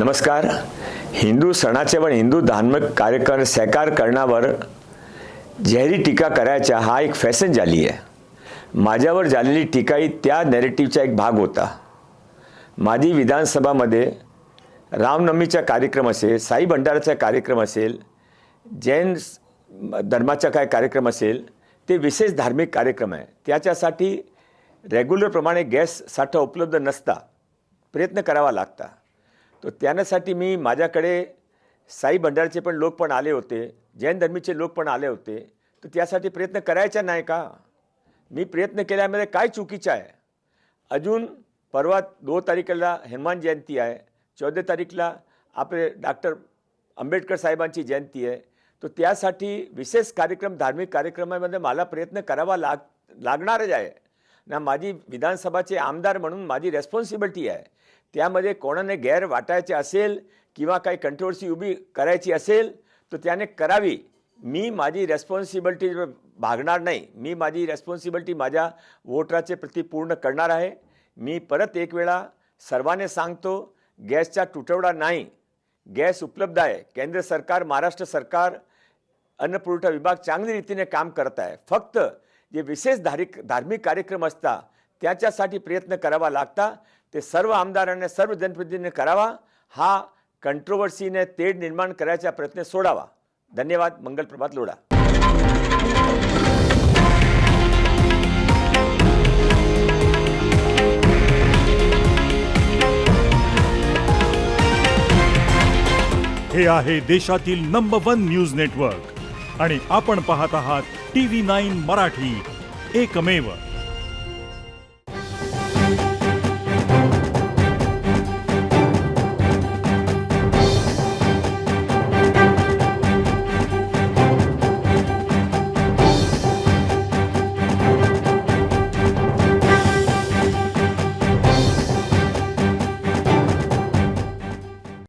नमस्कार. हिंदू सणाचे व हिंदू धार्मिक कार्यक्रम साकार करण्यावर जाहीर टीका करायचा हा एक फॅशन झाली आहे. माझ्यावर झालेली टीका ही त्या नॅरेटिव्हचा एक भाग होता. माझी विधानसभामध्ये रामनवमीचा कार्यक्रम असेल, साई भंडाराचा कार्यक्रम असेल, जैन धर्माचा काय कार्यक्रम असेल, ते विशेष धार्मिक कार्यक्रम आहे. त्याच्यासाठी रेग्युलरप्रमाणे गॅस साठा उपलब्ध नसता, प्रयत्न करावा लागता. तो त्यासाठी मी माझ्याकडे साई भंडारचे पण लोक पण आले होते, जैन धर्मीचे लोक पण आले होते. तर त्यासाठी प्रयत्न करायचा नाही का? मी प्रयत्न केल्यामध्ये काय चुकीचं आहे? अजून परवा 2 तारखेला हनुमान जयंती आहे, 14 तारीखला आपले डॉक्टर आंबेडकर साहेबांची जयंती आहे. तो त्यासाठी विशेष कार्यक्रम, धार्मिक कार्यक्रमामध्ये मला प्रयत्न करावा लागणारच आहे ना. माझी विधानसभाचे आमदार म्हणून माझी रेस्पॉन्सिबिलिटी आहे. त्यामध्ये कोणाने गैर वाटायचे असेल किंवा काही कंट्रोवर्सी उभी करायची असेल तर त्याने करावी. मी माझी रेस्पॉन्सिबिलिटी भागणार नाही. मी माझी रेस्पॉन्सिबिलिटी माझ्या वोटराचे प्रति पूर्ण करणार आहे. मी परत एक वेळा सर्वांना सांगतो, गॅसचा तुटवडा नाही, गॅस उपलब्ध आहे. केंद्र सरकार, महाराष्ट्र सरकार, अन्न पुरवठा विभाग चांगली रीतीने काम करत आहे. फक्त जे विशेष धार्मिक कार्यक्रम असतात त्याच्यासाठी प्रयत्न करावा लागता. ते सर्व आमदारांनी, सर्व जनप्रतिनिधींनी करावा. हा कंट्रोवर्सीने तेढ निर्माण करायचा प्रयत्न सोडावा. धन्यवाद. मंगल प्रभात लोढा. हे आहे देशातील नंबर 1 न्यूज नेटवर्क आणि आपण पाहत आहात TV9 मराठी, एकमेव.